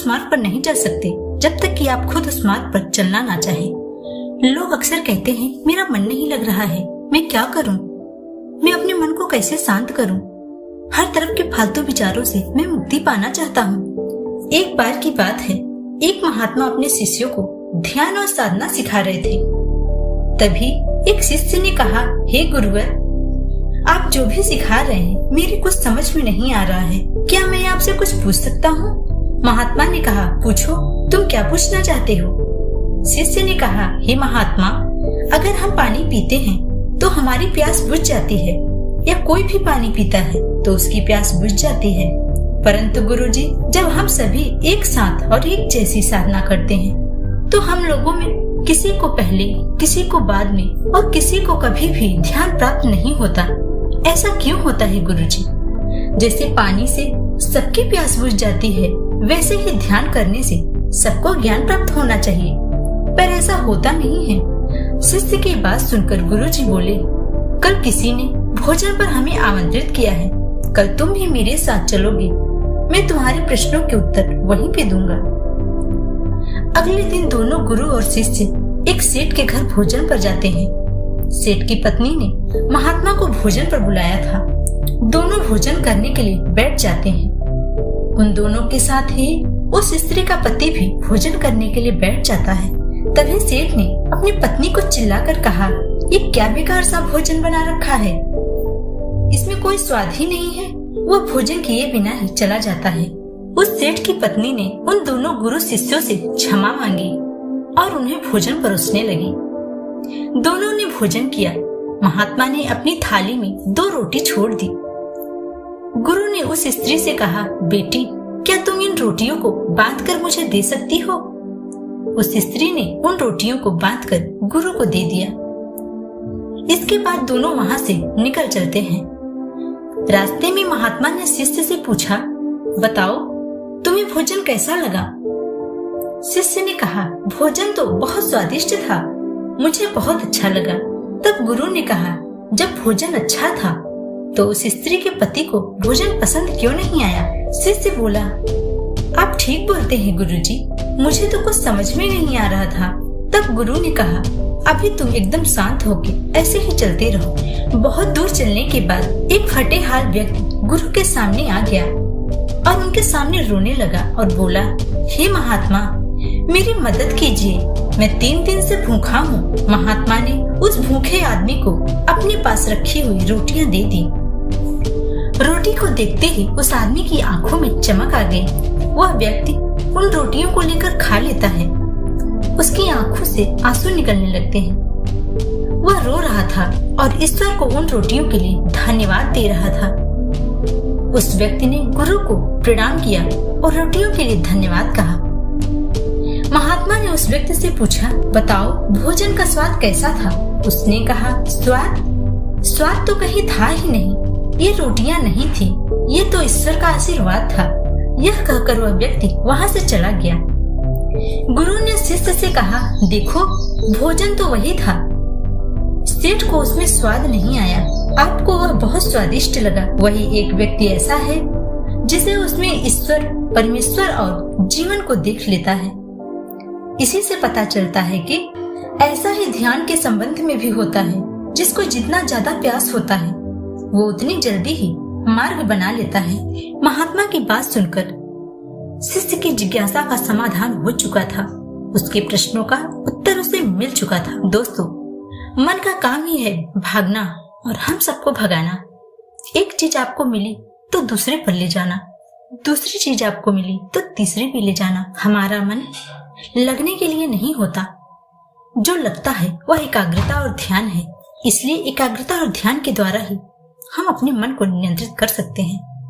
उस मार्ग पर नहीं चल सकते जब तक कि आप खुद उस मार्ग पर चलना ना चाहें। लोग अक्सर कहते हैं मेरा मन नहीं लग रहा है, मैं क्या करूं? मैं अपने मन को कैसे शांत करूं? हर तरफ के फालतू विचारों से मैं मुक्ति पाना चाहता हूं। एक बार की बात है, एक महात्मा अपने शिष्यों को ध्यान और साधना सिखा रहे थे। तभी एक शिष्य ने कहा, हे गुरुवर, आप जो भी सिखा रहे हैं मेरी कुछ समझ में नहीं आ रहा है, क्या मैं आपसे कुछ पूछ सकता हूँ? महात्मा ने कहा, पूछो, तुम क्या पूछना चाहते हो? शिष्य ने कहा, हे महात्मा, अगर हम पानी पीते हैं तो हमारी प्यास बुझ जाती है, या कोई भी पानी पीता है तो उसकी प्यास बुझ जाती है। परंतु गुरुजी, जब हम सभी एक साथ और एक जैसी साधना करते हैं तो हम लोगों में किसी को पहले, किसी को बाद में और किसी को कभी भी ध्यान प्राप्त नहीं होता। ऐसा क्यों होता है गुरुजी? जैसे पानी से सबकी प्यास बुझ जाती है, वैसे ही ध्यान करने से सबको ज्ञान प्राप्त होना चाहिए, पर ऐसा होता नहीं है। शिष्य की बात सुनकर गुरुजी बोले, कल किसी ने भोजन पर हमें आमंत्रित किया है, कल तुम भी मेरे साथ चलोगे, मैं तुम्हारे प्रश्नों के उत्तर वहीं पे दूंगा। अगले दिन दोनों गुरु और शिष्य एक सेठ के घर भोजन पर जाते हैं। सेठ की पत्नी ने महात्मा को भोजन पर बुलाया था। दोनों भोजन करने के लिए बैठ जाते हैं। उन दोनों के साथ ही उस स्त्री का पति भी भोजन करने के लिए बैठ जाता है। तभी सेठ ने अपनी पत्नी को चिल्लाकर कहा, ये क्या बेकार सा भोजन बना रखा है, इसमें कोई स्वाद ही नहीं है। वह भोजन किए बिना ही चला जाता है। उस सेठ की पत्नी ने उन दोनों गुरु शिष्यों से क्षमा मांगी और उन्हें भोजन परोसने लगी। दोनों ने भोजन किया। महात्मा ने अपनी थाली में 2 रोटी छोड़ दी। गुरु ने उस स्त्री से कहा, बेटी, क्या तुम इन रोटियों को बांधकर मुझे दे सकती हो? उस स्त्री ने उन रोटियों को बांधकर गुरु को दे दिया। इसके बाद दोनों वहां से निकल चलते हैं। रास्ते में महात्मा ने शिष्य से पूछा, बताओ तुम्हें भोजन कैसा लगा? शिष्य ने कहा, भोजन तो बहुत स्वादिष्ट था, मुझे बहुत अच्छा लगा। तब गुरु ने कहा, जब भोजन अच्छा था तो उस स्त्री के पति को भोजन पसंद क्यों नहीं आया? शिष्य बोला, आप ठीक बोलते हैं गुरुजी, मुझे तो कुछ समझ में नहीं आ रहा था। तब गुरु ने कहा, अभी तुम एकदम शांत होके ऐसे ही चलते रहो। बहुत दूर चलने के बाद एक फटे हाल व्यक्ति गुरु के सामने आ गया और उनके सामने रोने लगा और बोला, हे महात्मा, मेरी मदद कीजिए, मैं 3 दिन से भूखा हूँ। महात्मा ने उस भूखे आदमी को अपने पास रखी हुई रोटियां दे दी। रोटी को देखते ही उस आदमी की आंखों में चमक आ गई। वह व्यक्ति उन रोटियों को लेकर खा लेता है। उसकी आंखों से आंसू निकलने लगते हैं। वह रो रहा था और ईश्वर को उन रोटियों के लिए धन्यवाद दे रहा था। उस व्यक्ति ने गुरु को प्रणाम किया और रोटियों के लिए धन्यवाद कहा। महात्मा ने उस व्यक्ति से पूछा, बताओ भोजन का स्वाद कैसा था? उसने कहा, स्वाद तो कहीं था ही नहीं, ये रोटियां नहीं थी, ये तो ईश्वर का आशीर्वाद था। यह कहकर वह व्यक्ति वहां से चला गया। गुरु ने शिष्य से कहा, देखो भोजन तो वही था, सेठ को उसमें स्वाद नहीं आया, आपको वह बहुत स्वादिष्ट लगा। वही एक व्यक्ति ऐसा है जिसे उसमें ईश्वर, परमेश्वर और जीवन को देख लेता है। इसी से पता चलता है कि ऐसा ही ध्यान के संबंध में भी होता है। जिसको जितना ज्यादा प्यास होता है वो उतनी जल्दी ही मार्ग बना लेता है। महात्मा की बात सुनकर शिष्य की जिज्ञासा का समाधान हो चुका था। उसके प्रश्नों का उत्तर उसे मिल चुका था। दोस्तों, मन का काम ही है भागना और हम सबको भगाना। एक चीज आपको मिली तो दूसरे पर ले जाना, दूसरी चीज आपको मिली तो तीसरी भी ले जाना। हमारा मन लगने के लिए नहीं होता, जो लगता है वह एकाग्रता और ध्यान है। इसलिए एकाग्रता और ध्यान के द्वारा ही हम अपने मन को नियंत्रित कर सकते हैं।